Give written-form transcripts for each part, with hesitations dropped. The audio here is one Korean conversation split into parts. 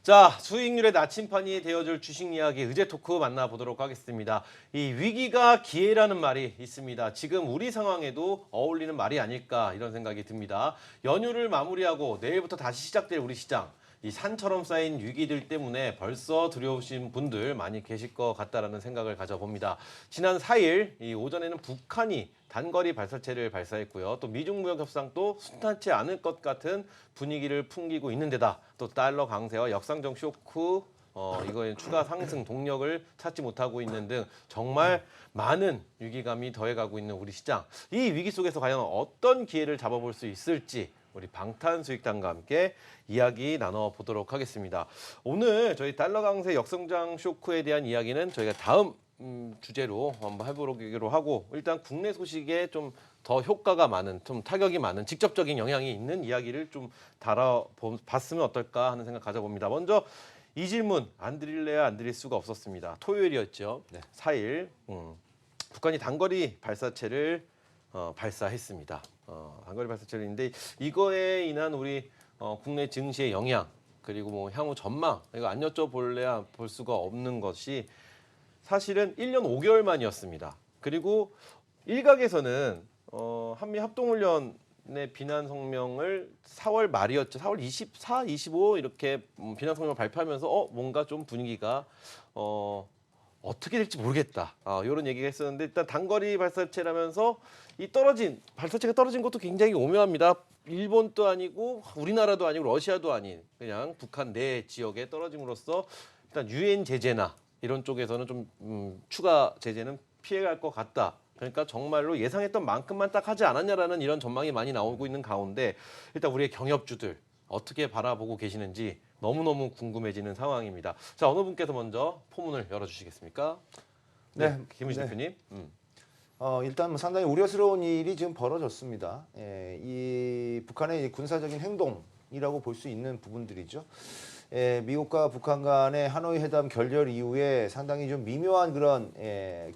자, 수익률의 나침판이 되어줄 주식 이야기 의제 토크 만나보도록 하겠습니다. 이 위기가 기회라는 말이 있습니다. 지금 우리 상황에도 어울리는 말이 아닐까 이런 생각이 듭니다. 연휴를 마무리하고 내일부터 다시 시작될 우리 시장. 이 산처럼 쌓인 위기들 때문에 벌써 두려우신 분들 많이 계실 것 같다라는 생각을 가져봅니다. 지난 4일 이 오전에는 북한이 단거리 발사체를 발사했고요. 또 미중 무역 협상도 순탄치 않을 것 같은 분위기를 풍기고 있는 데다 또 달러 강세와 역상정 쇼크 이거에 추가 상승 동력을 찾지 못하고 있는 등 정말 많은 위기감이 더해가고 있는 우리 시장. 이 위기 속에서 과연 어떤 기회를 잡아볼 수 있을지 우리 방탄수익단과 함께 이야기 나눠보도록 하겠습니다. 오늘 저희 달러 강세 역성장 쇼크에 대한 이야기는 저희가 다음 주제로 한번 해보기로 하고 일단 국내 소식에 좀 더 효과가 많은, 좀 타격이 많은, 직접적인 영향이 있는 이야기를 좀 다뤄봤으면 어떨까 하는 생각 가져봅니다. 먼저 이 질문 안 드릴래야 안 드릴 수가 없었습니다. 토요일이었죠. 네. 4일 북한이 단거리 발사체를 발사했습니다. 단거리 발사체인데 이거에 인한 우리 국내 증시의 영향 그리고 뭐 향후 전망 이거 안 여쭤볼래야 볼 수가 없는 것이 사실은 1년 5개월 만이었습니다. 그리고 일각에서는 한미 합동훈련의 비난 성명을 4월 말이었죠. 4월 24, 25 이렇게 비난 성명을 발표하면서 뭔가 좀 분위기가 어떻게 될지 모르겠다. 이런 얘기가 있었는데 일단 단거리 발사체라면서 이 발사체가 떨어진 것도 굉장히 오묘합니다. 일본도 아니고 우리나라도 아니고 러시아도 아닌 그냥 북한 내 지역에 떨어짐으로써 일단 유엔 제재나 이런 쪽에서는 좀 추가 제재는 피해갈 것 같다. 그러니까 정말로 예상했던 만큼만 딱 하지 않았냐라는 이런 전망이 많이 나오고 있는 가운데 일단 우리의 경협주들 어떻게 바라보고 계시는지 너무너무 궁금해지는 상황입니다. 자, 어느 분께서 먼저 포문을 열어주시겠습니까? 네, 김은식 대표님. 일단 뭐 상당히 우려스러운 일이 지금 벌어졌습니다. 이 북한의 군사적인 행동이라고 볼 수 있는 부분들이죠. 미국과 북한 간의 하노이 회담 결렬 이후에 상당히 좀 미묘한 그런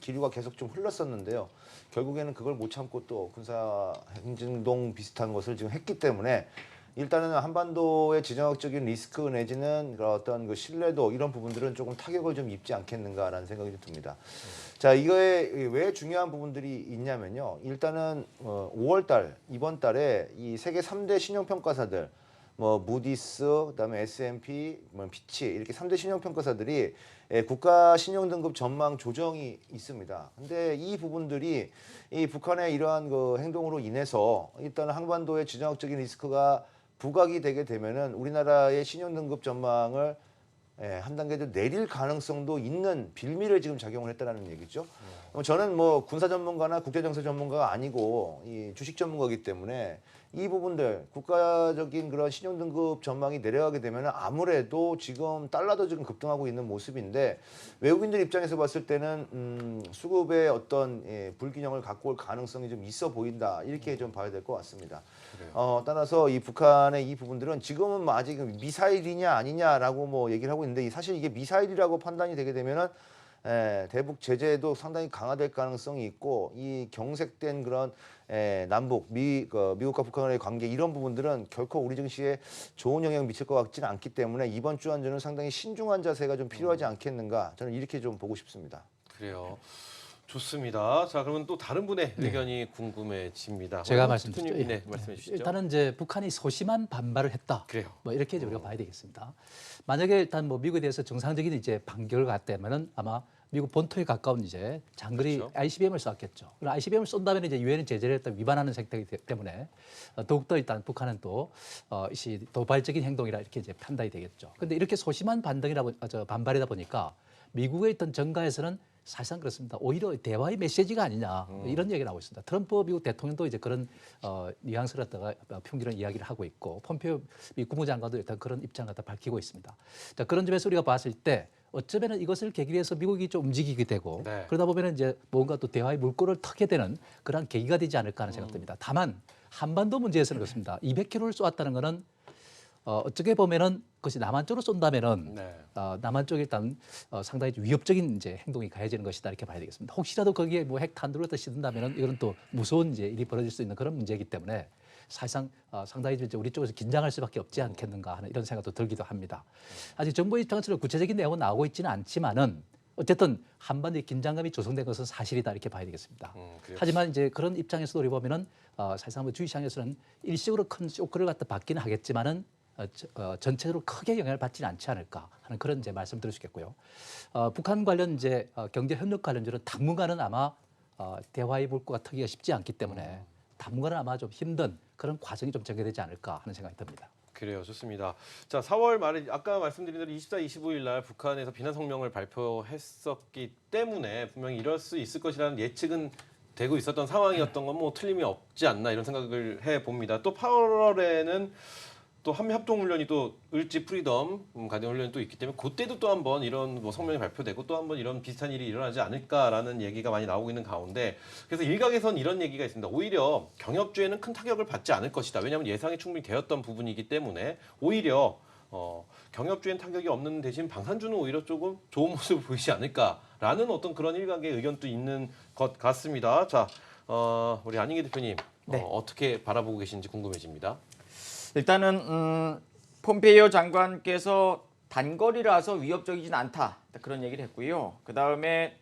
기류가 계속 좀 흘렀었는데요. 결국에는 그걸 못 참고 또 군사 행진동 비슷한 것을 지금 했기 때문에 일단은 한반도의 지정학적인 리스크 내지는 어떤 그 신뢰도 이런 부분들은 조금 타격을 좀 입지 않겠는가라는 생각이 좀 듭니다. 자, 이거에 왜 중요한 부분들이 있냐면요. 일단은 5월달 이번 달에 이 세계 3대 신용평가사들 뭐 무디스, 그다음에 S&P, 뭐 피치 이렇게 3대 신용평가사들이 국가 신용등급 전망 조정이 있습니다. 근데 이 부분들이 이 북한의 이러한 그 행동으로 인해서 일단 한반도의 지정학적인 리스크가 부각이 되게 되면은 우리나라의 신용등급 전망을 한 단계 더 내릴 가능성도 있는 빌미를 지금 작용을 했다는 얘기죠. 저는 뭐 군사 전문가나 국제정세 전문가가 아니고 이 주식 전문가이기 때문에 이 부분들 국가적인 그런 신용등급 전망이 내려가게 되면 아무래도 지금 달러도 지금 급등하고 있는 모습인데 외국인들 입장에서 봤을 때는 수급의 어떤 불균형을 갖고 올 가능성이 좀 있어 보인다 이렇게 좀 봐야 될 것 같습니다. 따라서 이 북한의 이 부분들은 지금은 뭐 아직 미사일이냐 아니냐라고 뭐 얘기를 하고 있는데 사실 이게 미사일이라고 판단이 되게 되면은 대북 제재도 상당히 강화될 가능성이 있고 이 경색된 그런 미국과 북한 간의 관계 이런 부분들은 결코 우리 증시에 좋은 영향을 미칠 것 같지는 않기 때문에 이번 주 한주는 상당히 신중한 자세가 좀 필요하지 않겠는가 저는 이렇게 좀 보고 싶습니다. 그래요. 좋습니다. 자, 그러면 또 다른 분의 의견이 궁금해집니다. 제가 말씀드리죠. 네, 말씀해 주시죠. 일단은 이제 북한이 소심한 반발을 했다. 그래요. 뭐 이렇게 이제 우리가 봐야 되겠습니다. 만약에 일단 뭐 미국에 대해서 정상적인 이제 판결을 갔다면은 아마 미국 본토에 가까운 이제 장거리 그렇죠. ICBM을 쐈겠죠. 그럼 ICBM을 쏜다면 이제 유엔의 제재를 일단 위반하는 생각이 때문에 더욱더 일단 북한은 또 도발적인 행동이라 이렇게 이제 판단이 되겠죠. 그런데 이렇게 소심한 반발이다 보니까 미국의 있던 정가에서는 사실상 그렇습니다. 오히려 대화의 메시지가 아니냐 이런 얘기가 나오고 있습니다. 트럼프 미국 대통령도 이제 그런 뉘앙스를 갖다가 풍기는 이야기를 하고 있고 폼페이오 미 국무장관도 일단 그런 입장을 갖다 밝히고 있습니다. 자, 그런 점에서 우리가 봤을 때 어쩌면은 이것을 계기로 해서 미국이 좀 움직이게 되고 그러다 보면은 이제 뭔가 또 대화의 물꼬를 터게 되는 그런 계기가 되지 않을까 하는 생각됩니다. 다만 한반도 문제에서는 그렇습니다. 200km를 쏘았다는 거는 어떻게 보면은 그것이 남한 쪽으로 쏜다면은 남한 쪽에 일단 상당히 위협적인 이제 행동이 가해지는 것이다 이렇게 봐야 되겠습니다. 혹시라도 거기에 뭐 핵탄두를 더 싣는다면은 이건 또 무서운 이제 일이 벌어질 수 있는 그런 문제이기 때문에 사실상 상당히 이제 우리 쪽에서 긴장할 수밖에 없지 않겠는가 하는 이런 생각도 들기도 합니다. 아직 정부 입장에서는 구체적인 내용은 나오고 있지는 않지만은 어쨌든 한반도의 긴장감이 조성된 것은 사실이다 이렇게 봐야 되겠습니다. 그래요. 하지만 이제 그런 입장에서도 우리 보면은 사실상 주식시장에서는 일시적으로 큰 쇼크를 갖다 받기는 하겠지만은 전체적으로 크게 영향을 받지는 않지 않을까 하는 그런 이제 말씀드릴 수 있겠고요. 북한 관련 이제 경제 협력 관련주는 당분간은 아마 대화의 물꼬가 트기가 쉽지 않기 때문에 당분간은 아마 좀 힘든 그런 과정이 좀 전개되지 않을까 하는 생각이 듭니다. 그래요. 좋습니다. 자, 4월 말에 아까 말씀드린 대로 24, 25일 날 북한에서 비난 성명을 발표했었기 때문에 분명히 이럴 수 있을 것이라는 예측은 되고 있었던 상황이었던 건 뭐 틀림이 없지 않나 이런 생각을 해 봅니다. 또 8월에는 또 한미 합동 훈련이 또 을지 프리덤 가든 훈련이 또 있기 때문에 그때도 또 한번 이런 뭐 성명이 발표되고 또 한번 이런 비슷한 일이 일어나지 않을까라는 얘기가 많이 나오고 있는 가운데 그래서 일각에선 이런 얘기가 있습니다. 오히려 경협주에는 큰 타격을 받지 않을 것이다. 왜냐하면 예상이 충분히 되었던 부분이기 때문에 오히려 경협주엔 타격이 없는 대신 방산주는 오히려 조금 좋은 모습을 보이지 않을까라는 어떤 그런 일각의 의견도 있는 것 같습니다. 자, 우리 안익희 대표님 네. 어떻게 바라보고 계신지 궁금해집니다. 일단은 폼페이오 장관께서 단거리라서 위협적이진 않다 그런 얘기를 했고요. 그 다음에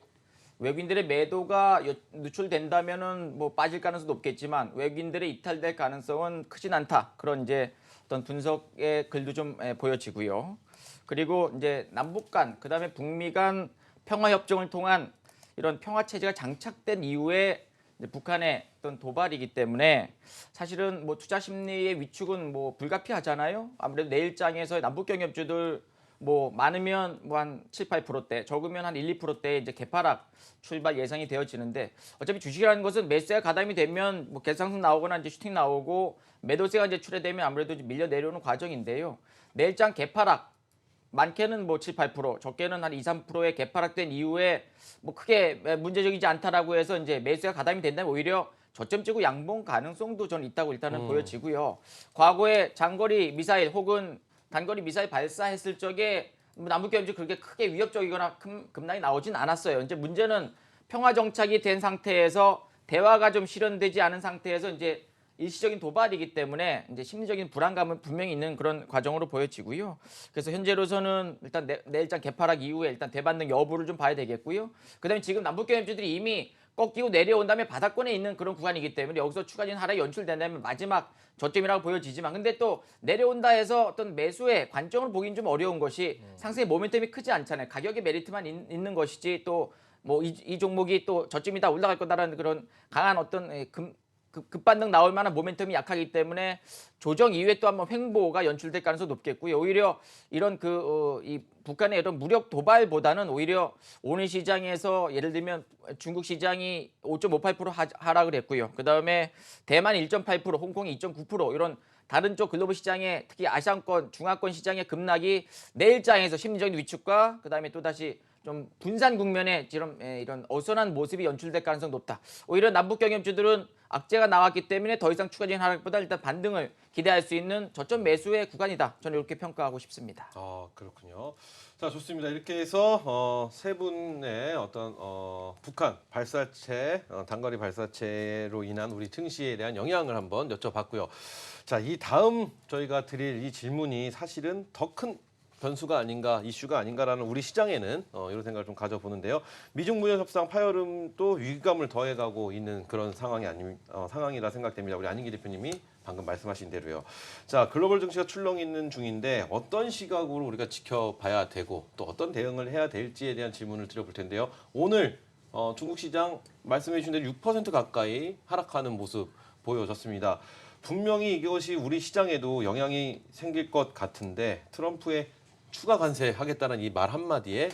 외국인들의 매도가 누출된다면은 뭐 빠질 가능성도 높겠지만 외국인들의 이탈될 가능성은 크진 않다 그런 이제 어떤 분석의 글도 좀 보여지고요. 그리고 이제 남북 간 그다음에 북미 간 평화 협정을 통한 이런 평화 체제가 장착된 이후에 북한의 어떤 도발이기 때문에 사실은 뭐 투자 심리의 위축은 뭐 불가피하잖아요. 아무래도 내일장에서 남북 경협주들 뭐 많으면 뭐 한 7, 8%대, 적으면 한 1, 2%대 이제 개파락 출발 예상이 되어지는데 어차피 주식이라는 것은 매수가 가담이 되면 뭐 개상승 나오거나 이제 슈팅 나오고 매도세가 이제 출회되면 아무래도 밀려 내려오는 과정인데요. 내일장 개파락 많게는 뭐 7, 8%, 적게는 한 2, 3%의 개파락된 이후에 뭐 크게 문제적이지 않다라고 해서 이제 매수가 가담이 된다면 오히려 저점 찍고 양봉 가능성도 저는 있다고 일단은 보여지고요. 과거에 장거리 미사일 혹은 단거리 미사일 발사했을 적에 남북경협주 그렇게 크게 위협적이거나 급락이 나오진 않았어요. 이제 문제는 평화 정착이 된 상태에서 대화가 좀 실현되지 않은 상태에서 이제 일시적인 도발이기 때문에 이제 심리적인 불안감은 분명히 있는 그런 과정으로 보여지고요. 그래서 현재로서는 일단 내일장 개파락 이후에 일단 대반등 여부를 좀 봐야 되겠고요. 그다음에 지금 남북경협주들이 이미 꺾이고 내려온 다음에 바닥권에 있는 그런 구간이기 때문에 여기서 추가적인 하락이 연출된다면 마지막 저점이라고 보여지지만 근데 또 내려온다 해서 어떤 매수의 관점을 보기는 좀 어려운 것이 상승의 모멘텀이 크지 않잖아요. 가격의 메리트만 있는 것이지 또 뭐 이 종목이 또 저점이다 올라갈 거다라는 그런 강한 어떤 급반등 나올 만한 모멘텀이 약하기 때문에 조정 이후에 또 한번 횡보가 연출될 가능성이 높겠고요. 오히려 이런 이 북한의 이런 무력 도발보다는 오히려 오늘 시장에서 예를 들면 중국 시장이 5.58% 하락을 했고요. 그다음에 대만 1.8%, 홍콩이 2.9% 이런 다른 쪽 글로벌 시장의 특히 아시안권, 중화권 시장의 급락이 내일장에서 심리적인 위축과 그다음에 또다시 좀 분산 국면에 이런 어선한 모습이 연출될 가능성이 높다. 오히려 남북 경협주들은 악재가 나왔기 때문에 더 이상 추가적인 하락보다 일단 반등을 기대할 수 있는 저점 매수의 구간이다. 저는 이렇게 평가하고 싶습니다. 아, 그렇군요. 자, 좋습니다. 이렇게 해서 세 분의 어떤 북한 발사체, 단거리 발사체로 인한 우리 증시에 대한 영향을 한번 여쭤봤고요. 자, 이 다음 저희가 드릴 이 질문이 사실은 더 큰 변수가 아닌가, 이슈가 아닌가라는 우리 시장에는 이런 생각을 좀 가져보는데요. 미중 무역 협상 파열음도 위기감을 더해가고 있는 그런 상황이라 생각됩니다. 우리 안익희 대표님이 방금 말씀하신 대로요. 자, 글로벌 증시가 출렁 있는 중인데 어떤 시각으로 우리가 지켜봐야 되고 또 어떤 대응을 해야 될지에 대한 질문을 드려볼 텐데요. 오늘 중국 시장 말씀해 주신 대로 6% 가까이 하락하는 모습 보여졌습니다. 분명히 이것이 우리 시장에도 영향이 생길 것 같은데 트럼프의 추가 관세하겠다는 이 말 한마디에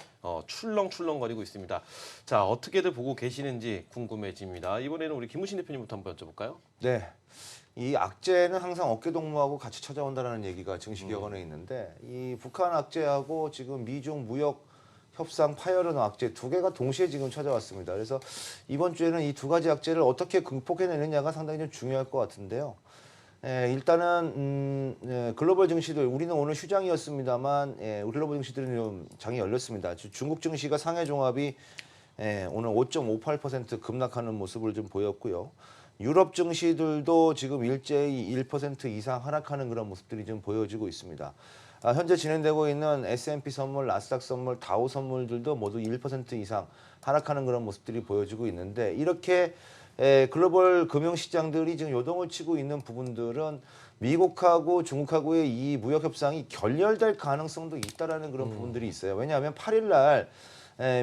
출렁출렁거리고 있습니다. 자, 어떻게들 보고 계시는지 궁금해집니다. 이번에는 우리 김우신 대표님부터 한번 여쭤볼까요? 네. 이 악재는 항상 어깨동무하고 같이 찾아온다는 얘기가 증시격언에 있는데 이 북한 악재하고 지금 미중 무역 협상 파열은 악재 두 개가 동시에 지금 찾아왔습니다. 그래서 이번 주에는 이 두 가지 악재를 어떻게 극복해내느냐가 상당히 좀 중요할 것 같은데요. 일단은 글로벌 증시들 우리는 오늘 휴장이었습니다만 글로벌 증시들은 좀 장이 열렸습니다. 중국 증시가 상해 종합이 오늘 5.58% 급락하는 모습을 좀 보였고요. 유럽 증시들도 지금 일제히 1% 이상 하락하는 그런 모습들이 좀 보여지고 있습니다. 현재 진행되고 있는 S&P 선물, 나스닥 선물, 다우 선물들도 모두 1% 이상 하락하는 그런 모습들이 보여지고 있는데 이렇게 글로벌 금융시장들이 지금 요동을 치고 있는 부분들은 미국하고 중국하고의 이 무역 협상이 결렬될 가능성도 있다라는 그런 부분들이 있어요. 왜냐하면 8일 날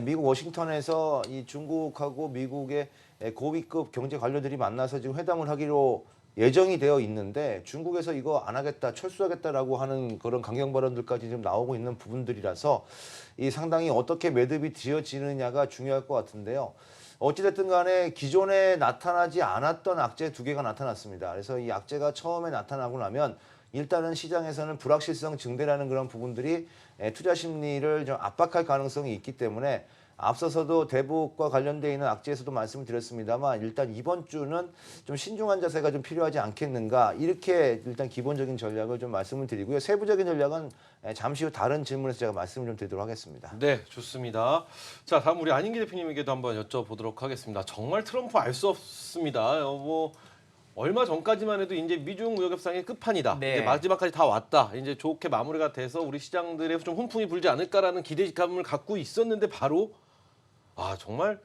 미국 워싱턴에서 이 중국하고 미국의 고위급 경제 관료들이 만나서 지금 회담을 하기로 예정이 되어 있는데 중국에서 이거 안 하겠다, 철수하겠다라고 하는 그런 강경 발언들까지 지금 나오고 있는 부분들이라서 이 상당히 어떻게 매듭이 지어지느냐가 중요할 것 같은데요. 어찌됐든 간에 기존에 나타나지 않았던 악재 두 개가 나타났습니다. 그래서 이 악재가 처음에 나타나고 나면 일단은 시장에서는 불확실성 증대라는 그런 부분들이 투자 심리를 좀 압박할 가능성이 있기 때문에 앞서서도 대북과 관련되어 있는 악재에서도 말씀을 드렸습니다만 일단 이번 주는 좀 신중한 자세가 좀 필요하지 않겠는가 이렇게 일단 기본적인 전략을 좀 말씀을 드리고요. 세부적인 전략은 잠시 후 다른 질문에서 제가 말씀을 좀 드리도록 하겠습니다. 네, 좋습니다. 자, 다음 우리 안인기 대표님에게도 한번 여쭤보도록 하겠습니다. 정말 트럼프 알 수 없습니다. 뭐 얼마 전까지만 해도 이제 미중 무역 협상의 끝판이다. 네. 이제 마지막까지 다 왔다. 이제 좋게 마무리가 돼서 우리 시장들에 좀 훈풍이 불지 않을까라는 기대감을 갖고 있었는데 바로 정말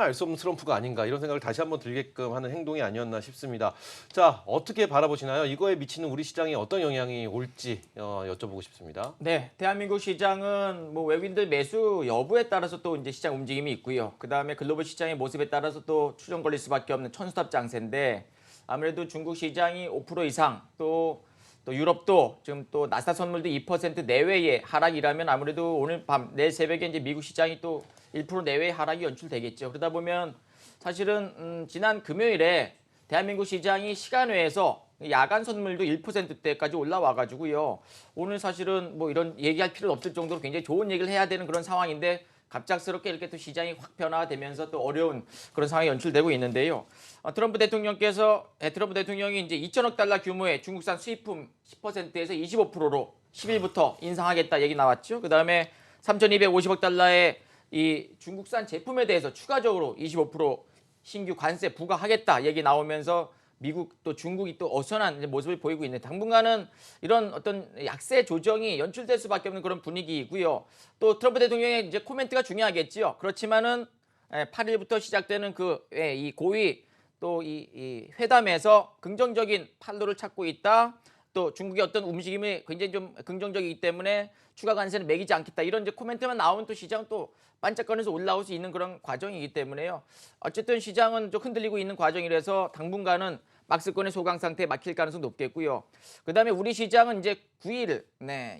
알 수 없는 트럼프가 아닌가 이런 생각을 다시 한번 들게끔 하는 행동이 아니었나 싶습니다. 자, 어떻게 바라보시나요? 이거에 미치는 우리 시장에 어떤 영향이 올지 여쭤보고 싶습니다. 네, 대한민국 시장은 뭐 외국인들 매수 여부에 따라서 또 이제 시장 움직임이 있고요. 그 다음에 글로벌 시장의 모습에 따라서 또 추정 걸릴 수밖에 없는 천수탑 장세인데 아무래도 중국 시장이 5% 이상 또 유럽도 지금 또 나스닥 선물도 2% 내외의 하락이라면 아무래도 오늘 밤 내일 새벽에 이제 미국 시장이 또 1% 내외의 하락이 연출되겠죠. 그러다 보면 사실은 지난 금요일에 대한민국 시장이 시간 외에서 야간 선물도 1%대까지 올라와 가지고요. 오늘 사실은 뭐 이런 얘기할 필요는 없을 정도로 굉장히 좋은 얘기를 해야 되는 그런 상황인데 갑작스럽게 이렇게 또 시장이 확 변화되면서 또 어려운 그런 상황이 연출되고 있는데요. 트럼프 대통령이 이제 2천억 달러 규모의 중국산 수입품 10%에서 25%로 10일부터 인상하겠다 얘기 나왔죠. 그다음에 3,250억 달러의 이 중국산 제품에 대해서 추가적으로 25% 신규 관세 부과하겠다 얘기 나오면서 미국 또 중국이 또 어수선한 모습을 보이고 있는 당분간은 이런 어떤 약세 조정이 연출될 수밖에 없는 그런 분위기이고요. 또 트럼프 대통령의 이제 코멘트가 중요하겠지요. 그렇지만은 8일부터 시작되는 이 고위 또 이 회담에서 긍정적인 판도를 찾고 있다. 또 중국의 어떤 움직임이 굉장히 좀 긍정적이기 때문에 추가 관세는 매기지 않겠다. 이런 이제 코멘트만 나오면 또 시장 또 반짝거리면서 올라올 수 있는 그런 과정이기 때문에요. 어쨌든 시장은 좀 흔들리고 있는 과정이라서 당분간은 박스권의 소강 상태에 막힐 가능성이 높겠고요. 그다음에 우리 시장은 이제 9일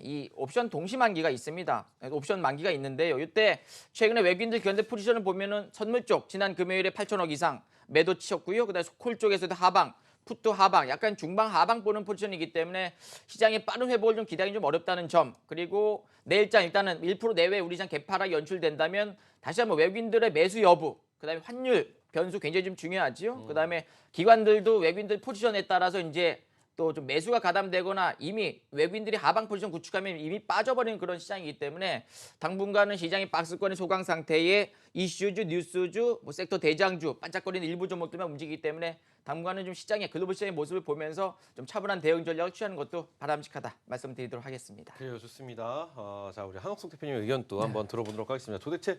이 옵션 동시 만기가 있습니다. 옵션 만기가 있는데요. 이때 최근에 외국인들 견제 포지션을 보면은 선물 쪽 지난 금요일에 8천억 이상 매도 치셨고요. 그다음에 콜 쪽에서도 하방, 풋도 하방, 약간 중방 하방 보는 포지션이기 때문에 시장의 빠른 회복을 좀 기대하기 좀 어렵다는 점. 그리고 내일장 일단은 1% 내외 우리 시장 개파락이 연출된다면 다시 한번 외국인들의 매수 여부, 그다음에 환율 변수 굉장히 좀 중요하지요. 그다음에 기관들도 외국인들 포지션에 따라서 이제 또 좀 매수가 가담되거나 이미 외국인들이 하방 포지션 구축하면 이미 빠져버리는 그런 시장이기 때문에 당분간은 시장이 박스권의 소강 상태에 이슈주, 뉴스주, 뭐 섹터 대장주, 반짝거리는 일부 종목들만 움직이기 때문에 당분간은 좀 시장의 글로벌 시장의 모습을 보면서 좀 차분한 대응 전략을 취하는 것도 바람직하다 말씀드리도록 하겠습니다. 그래요, 좋습니다. 자, 우리 한옥석 대표님의 의견도 한번 들어보도록 하겠습니다. 도대체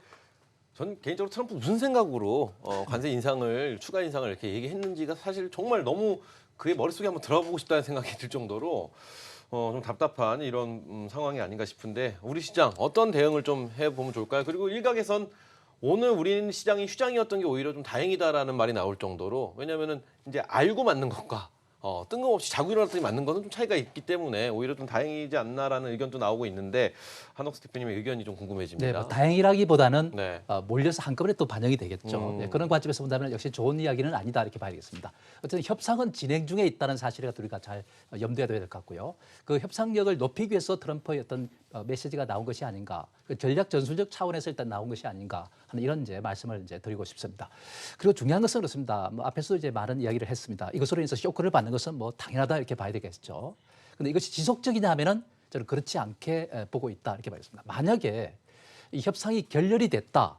전 개인적으로 트럼프 무슨 생각으로 관세 인상을 추가 인상을 이렇게 얘기했는지가 사실 정말 너무 그의 머릿속에 한번 들어보고 싶다는 생각이 들 정도로 좀 답답한 이런 상황이 아닌가 싶은데 우리 시장 어떤 대응을 좀 해보면 좋을까요? 그리고 일각에선 오늘 우리는 시장이 휴장이었던 게 오히려 좀 다행이다라는 말이 나올 정도로 왜냐하면은 이제 알고 맞는 것과 뜬금없이 자고 일어났더니 맞는 거는 좀 차이가 있기 때문에 오히려 좀 다행이지 않나라는 의견도 나오고 있는데 한옥수 대표님의 의견이 좀 궁금해집니다. 네, 뭐 다행이라기보다는 네. 몰려서 한꺼번에 또 반영이 되겠죠. 네, 그런 관점에서 본다면 역시 좋은 이야기는 아니다 이렇게 봐야겠습니다. 어쨌든 협상은 진행 중에 있다는 사실을 우리가 잘 염두에 둬야 될 것 같고요. 그 협상력을 높이기 위해서 트럼프의 어떤 메시지가 나온 것이 아닌가, 그 전략 전술적 차원에서 일단 나온 것이 아닌가 하는 이런 이제 말씀을 이제 드리고 싶습니다. 그리고 중요한 것은 그렇습니다. 뭐 앞에서 이제 많은 이야기를 했습니다. 이것으로 인해서 쇼크를 받는 것은 뭐 당연하다 이렇게 봐야 되겠죠. 그런데 이것이 지속적이냐 하면은 저는 그렇지 않게 보고 있다 이렇게 봐야겠습니다. 만약에 이 협상이 결렬이 됐다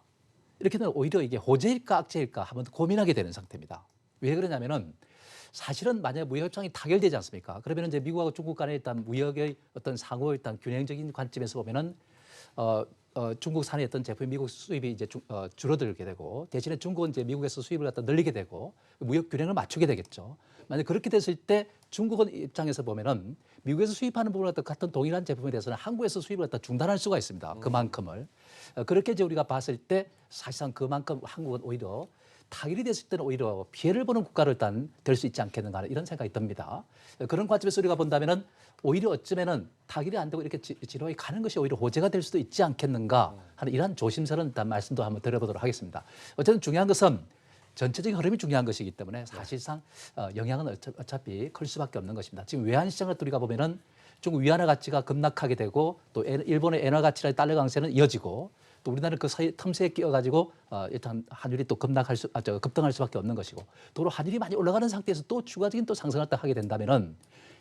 이렇게 되면 오히려 이게 호재일까 악재일까 한번 고민하게 되는 상태입니다. 왜 그러냐면은 사실은 만약에 무역 협상이 타결되지 않습니까? 그러면 이제 미국하고 중국 간의 일단 무역의 어떤 상호 일단 균형적인 관점에서 보면은 중국산의 어떤 제품 미국 수입이 이제 줄어들게 되고 대신에 중국은 이제 미국에서 수입을 갖다 늘리게 되고 무역 균형을 맞추게 되겠죠. 만약 그렇게 됐을 때 중국은 입장에서 보면은 미국에서 수입하는 부분을 갖다 같은 동일한 제품에 대해서는 한국에서 수입을 갖다 중단할 수가 있습니다. 그만큼을 그렇게 이제 우리가 봤을 때 사실상 그만큼 한국은 오히려 타결이 됐을 때는 오히려 피해를 보는 국가로 일단 될 수 있지 않겠는가 하는 이런 생각이 듭니다. 그런 관점에서 우리가 본다면은 오히려 어쩌면은 타결이 안 되고 이렇게 지루하게 가는 것이 오히려 호재가 될 수도 있지 않겠는가 하는 이런 조심스러운 일단 말씀도 한번 드려보도록 하겠습니다. 어쨌든 중요한 것은 전체적인 흐름이 중요한 것이기 때문에 사실상 영향은 어차피 클 수밖에 없는 것입니다. 지금 외환 시장을 우리가 보면은 중국 위안화 가치가 급락하게 되고 또 일본의 엔화 가치라는 달러 강세는 이어지고 또 우리나라는 그 사이 틈새에 끼어가지고 일단 환율이 또 급등할 수밖에 없는 것이고 도로 환율이 많이 올라가는 상태에서 또 추가적인 또 상승을 또 하게 된다면은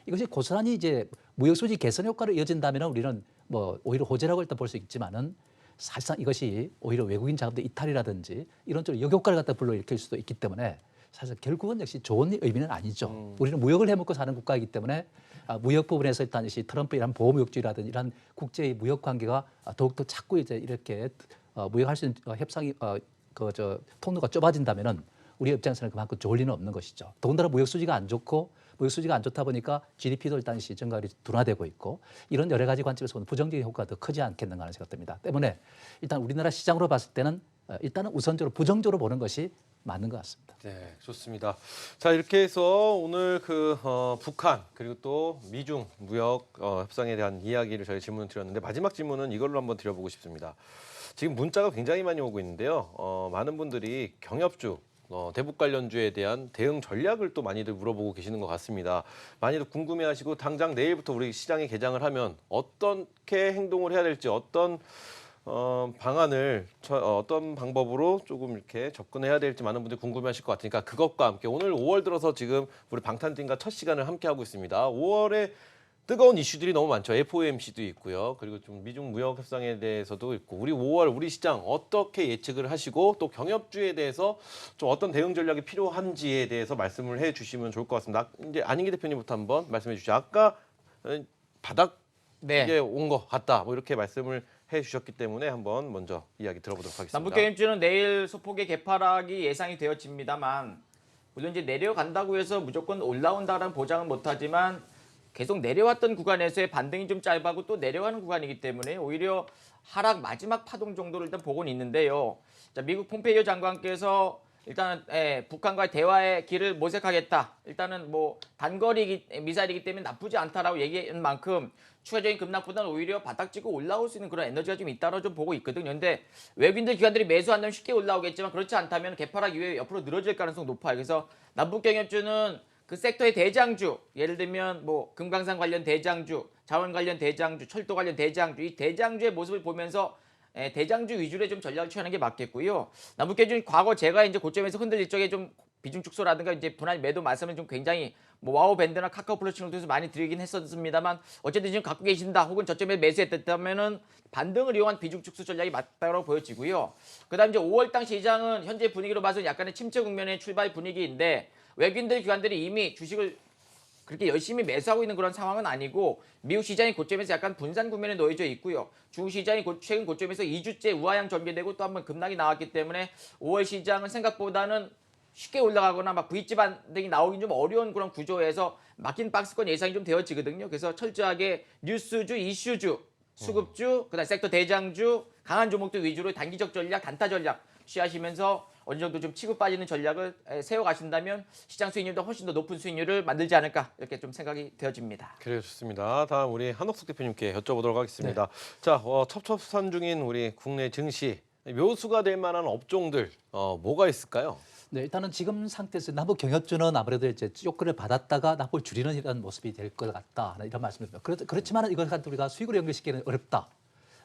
이것이 고스란히 이제 무역 수지 개선 효과로 이어진다면은 우리는 뭐 오히려 호재라고 일단 볼 수 있지만은 사실상 이것이 오히려 외국인 자금의 이탈이라든지 이런 쪽으로 역효과를 갖다 불러일으킬 수도 있기 때문에 사실 결국은 역시 좋은 의미는 아니죠. 우리는 무역을 해먹고 사는 국가이기 때문에 무역 부분에서 일단 이 트럼프 이런 보호무역주의라든지 이런 국제의 무역 관계가 더욱더 자꾸 이제 이렇게 무역할 수 있는 협상이 통로가 좁아진다면은 우리 입장에서는 그만큼 좋을 리는 없는 것이죠. 더군다나 무역 수지가 안 좋고 무역 수지가 안 좋다 보니까 GDP도 일단 증가율이 둔화되고 있고 이런 여러 가지 관점에서 보면 부정적인 효과가 더 크지 않겠는가 하는 생각 듭니다. 때문에 일단 우리나라 시장으로 봤을 때는 일단은 우선적으로 부정적으로 보는 것이 맞는 것 같습니다. 네, 좋습니다. 자, 이렇게 해서 오늘 북한 그리고 또 미중 무역 협상에 대한 이야기를 저희 질문을 드렸는데 마지막 질문은 이걸로 한번 드려보고 싶습니다. 지금 문자가 굉장히 많이 오고 있는데요. 많은 분들이 경협주, 대북 관련주에 대한 대응 전략을 또 많이들 물어보고 계시는 것 같습니다. 많이들 궁금해하시고 당장 내일부터 우리 시장에 개장을 하면 어떻게 행동을 해야 될지 어떤 방안을 어떤 방법으로 조금 이렇게 접근해야 될지 많은 분들이 궁금해하실 것 같으니까 그것과 함께 오늘 5월 들어서 지금 우리 방탄팀과 첫 시간을 함께 하고 있습니다. 5월에 뜨거운 이슈들이 너무 많죠. FOMC도 있고요. 그리고 좀 미중 무역 협상에 대해서도 있고 우리 5월 우리 시장 어떻게 예측을 하시고 또 경협주에 대해서 좀 어떤 대응 전략이 필요한지에 대해서 말씀을 해주시면 좋을 것 같습니다. 이제 안인기 대표님부터 한번 말씀해 주시죠. 아까 바닥 이게 온 것 같다. 뭐 이렇게 말씀을 해주셨기 때문에 한번 먼저 이야기 들어보도록 하겠습니다. 남북경협주는 내일 소폭의 개파락이 예상이 되어집니다만 물론 이제 내려간다고 해서 무조건 올라온다라는 보장은 못하지만 계속 내려왔던 구간에서의 반등이 좀 짧아고 또 내려가는 구간이기 때문에 오히려 하락 마지막 파동 정도를 일단 보고는 있는데요. 자, 미국 폼페이오 장관께서 일단은 북한과의 대화의 길을 모색하겠다. 일단은 뭐 단거리 미사일이기 때문에 나쁘지 않다라고 얘기한 만큼 추가적인 급락보다는 오히려 바닥지고 올라올 수 있는 그런 에너지가 좀 있다고 좀 보고 있거든요. 근데 외국인들 기관들이 매수한다면 쉽게 올라오겠지만 그렇지 않다면 개파락 이후에 옆으로 늘어질 가능성이 높아요. 그래서 남북경협주는 그 섹터의 대장주, 예를 들면 뭐 금강산 관련 대장주, 자원 관련 대장주, 철도 관련 대장주, 이 대장주의 모습을 보면서 대장주 위주로 좀 전략을 취하는 게 맞겠고요. 남북경협주는 과거 제가 이제 고점에서 흔들릴 적에 좀 비중 축소라든가 이제 분할 매도 말씀을 좀 굉장히 뭐 와우 밴드나 카카오 플러싱을 통해서 많이 드리긴 했었습니다만 어쨌든 지금 갖고 계신다 혹은 저점에 매수했다면은 반등을 이용한 비중 축소 전략이 맞다고 보여지고요. 그다음 이제 5월당 시장은 현재 분위기로 봐서 약간의 침체 국면의 출발 분위기인데 외국인들 기관들이 이미 주식을 그렇게 열심히 매수하고 있는 그런 상황은 아니고 미국 시장이 고점에서 약간 분산 국면에 놓여져 있고요. 중국 시장이 최근 고점에서 2주째 우하향 전개되고 또 한번 급락이 나왔기 때문에 5월 시장은 생각보다는 쉽게 올라가거나 막 V자 반등이 나오긴 좀 어려운 그런 구조에서 막힌 박스권 예상이 좀 되어지거든요. 그래서 철저하게 뉴스주, 이슈주, 수급주, 그다음 섹터 대장주, 강한 종목들 위주로 단기적 전략, 단타 전략 취하시면서 어느 정도 좀 치고 빠지는 전략을 세워가신다면 시장 수익률도 훨씬 더 높은 수익률을 만들지 않을까 이렇게 좀 생각이 되어집니다. 그래요, 좋습니다. 다음 우리 한옥숙 대표님께 여쭤보도록 하겠습니다. 자, 첩첩산중인 우리 국내 증시 묘수가 될 만한 업종들 뭐가 있을까요? 네, 일단은 지금 상태에서 남북 경협주는 아무래도 이제 쪼크를 받았다가 납을 줄이는 이런 모습이 될 것 같다 이런 말씀입니다. 그렇지만 이걸 우리가 수익으로 연결시키기는 어렵다.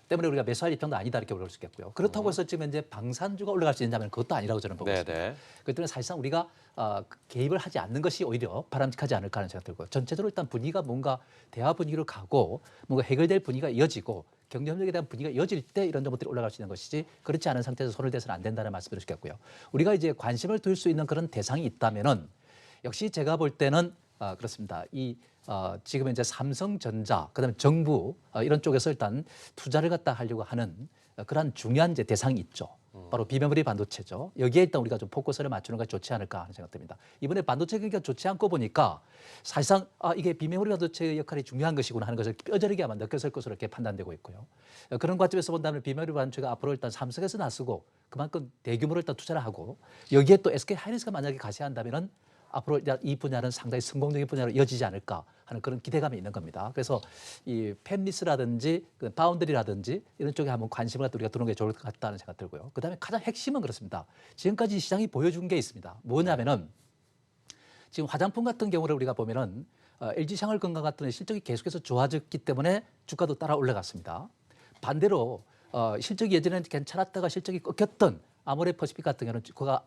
때문에 우리가 매수할 입장도 아니다 이렇게 볼 수 있겠고요. 그렇다고 해서 지금 이제 방산주가 올라갈 수 있냐면 그것도 아니라고 저는 보고 있습니다. 그렇기 때문에 사실상 우리가 개입을 하지 않는 것이 오히려 바람직하지 않을까 하는 생각이 들고요. 전체적으로 일단 분위기가 뭔가 대화 분위기로 가고 뭔가 해결될 분위기가 이어지고 경쟁력에 대한 분위기가 이어질 때 이런 정보들이 올라갈 수 있는 것이지 그렇지 않은 상태에서 손을 대서는 안 된다는 말씀을 드리겠고요. 우리가 이제 관심을 둘 수 있는 그런 대상이 있다면은 역시 제가 볼 때는 그렇습니다. 지금 이제 삼성전자, 그다음에 정부 이런 쪽에서 일단 투자를 갖다 하려고 하는 그러한 중요한 이제 대상이 있죠. 바로 비메모리 반도체죠. 여기에 일단 우리가 좀 포커스를 맞추는 것이 좋지 않을까 하는 생각 듭니다. 이번에 반도체 경기가 좋지 않고 보니까 사실상 이게 비메모리 반도체의 역할이 중요한 것이구나 하는 것을 뼈저리게 아마 느꼈을 것으로 이렇게 판단되고 있고요. 그런 관점에서 본다면 비메모리 반도체가 앞으로 일단 삼성에서 나서고 그만큼 대규모로 일단 투자를 하고 여기에 또 SK 하이닉스가 만약에 가세한다면은 앞으로 이 분야는 상당히 성공적인 분야로 이어지지 않을까 하는 그런 기대감이 있는 겁니다. 그래서 이 팹리스라든지 파운드리라든지 이런 쪽에 한번 관심을 갖다 우리가 두는 게 좋을 것 같다는 생각 들고요. 그다음에 가장 핵심은 그렇습니다. 지금까지 시장이 보여준 게 있습니다. 뭐냐면은 지금 화장품 같은 경우를 우리가 보면은 LG 생활건강 같은 실적이 계속해서 좋아졌기 때문에 주가도 따라 올라갔습니다. 반대로 실적이 예전에는 괜찮았다가 실적이 꺾였던 아모레퍼시픽 같은 경우는 주가가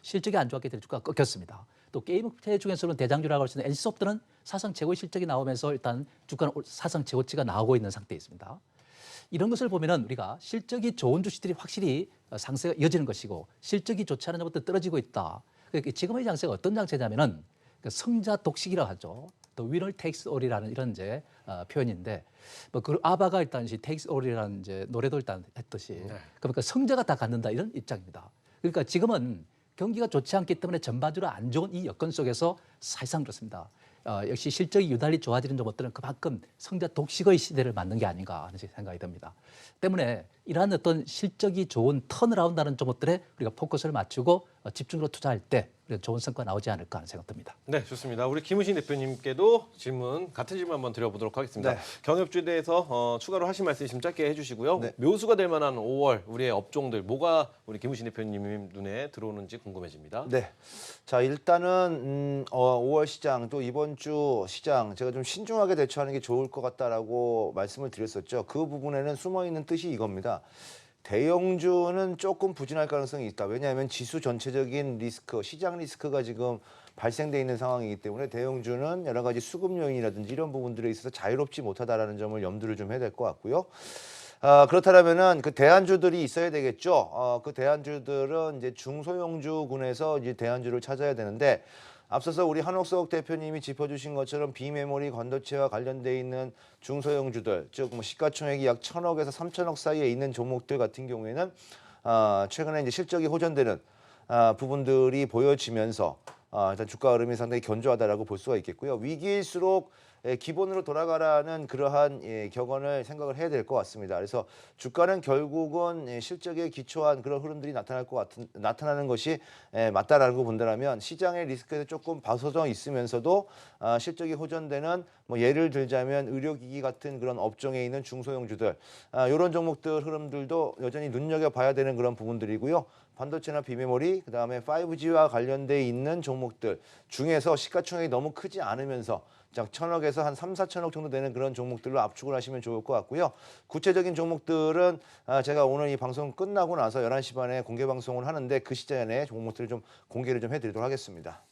실적이 안 좋았기 때문에 주가가 꺾였습니다. 또 게임업체 중에서는 대장주라고 할 수 있는 NC소프트는 사상 최고의 실적이 나오면서 일단 주가는 사상 최고치가 나오고 있는 상태에 있습니다. 이런 것을 보면은 우리가 실적이 좋은 주식들이 확실히 상세가 이어지는 것이고 실적이 좋지 않은 것도 떨어지고 있다. 지금의 장세가 어떤 장세냐면은 성자 독식이라고 하죠. 또 winner takes all이라는 이런 이제 표현인데 그 아바가 일단 takes all이라는 이제 노래도 일단 했듯이 그러니까 성자가 다 갖는다 이런 입장입니다. 그러니까 지금은 경기가 좋지 않기 때문에 전반적으로 안 좋은 이 여건 속에서 사실상 그렇습니다. 역시 실적이 유달리 좋아지는 것들은 그만큼 성자 독식의 시대를 맞는 게 아닌가 하는 생각이 듭니다. 때문에 이러한 어떤 실적이 좋은 턴어라운드하는 종목들에 우리가 포커스를 맞추고 집중적으로 투자할 때 좋은 성과가 나오지 않을까 하는 생각 듭니다. 네, 좋습니다. 우리 김우신 대표님께도 같은 질문 한번 드려보도록 하겠습니다. 네. 경협주에 대해서 추가로 하실 말씀 있으면 짧게 해주시고요. 네. 묘수가 될 만한 5월 우리의 업종들 뭐가 우리 김우신 대표님 눈에 들어오는지 궁금해집니다. 네. 자, 일단은 5월 시장 또 이번 주 시장 제가 좀 신중하게 대처하는 게 좋을 것 같다라고 말씀을 드렸었죠. 그 부분에는 숨어 있는 뜻이 이겁니다. 대형주는 조금 부진할 가능성이 있다. 왜냐하면 지수 전체적인 리스크, 시장 리스크가 지금 발생돼 있는 상황이기 때문에 대형주는 여러 가지 수급 요인이라든지 이런 부분들에 있어서 자유롭지 못하다라는 점을 염두를 좀 해야 될 것 같고요. 그렇다면은 그 대안주들이 있어야 되겠죠. 그 대안주들은 이제 중소형주군에서 이제 대안주를 찾아야 되는데 앞서서 우리 한옥석 대표님이 짚어주신 것처럼 비메모리 반도체와 관련돼 있는 중소형주들, 즉 뭐 시가총액이 약 1,000억에서 3,000억 사이에 있는 종목들 같은 경우에는 최근에 이제 실적이 호전되는 부분들이 보여지면서 일단 주가 흐름이 상당히 견조하다라고 볼 수가 있겠고요. 위기일수록 기본으로 돌아가라는 그러한 격언을 생각을 해야 될 것 같습니다. 그래서 주가는 결국은 실적에 기초한 그런 흐름들이 나타나는 것이 맞다라고 본다면 시장의 리스크에서 조금 벗어져 있으면서도 실적이 호전되는 뭐 예를 들자면 의료기기 같은 그런 업종에 있는 중소형주들 이런 종목들 흐름들도 여전히 눈여겨봐야 되는 그런 부분들이고요. 반도체나 비메모리, 그다음에 5G와 관련돼 있는 종목들 중에서 시가총액이 너무 크지 않으면서 1,000억에서 한 3, 4천억 정도 되는 그런 종목들로 압축을 하시면 좋을 것 같고요. 구체적인 종목들은 제가 오늘 이 방송 끝나고 나서 11시 반에 공개 방송을 하는데 그 시간에 종목들을 좀 공개를 좀 해드리도록 하겠습니다.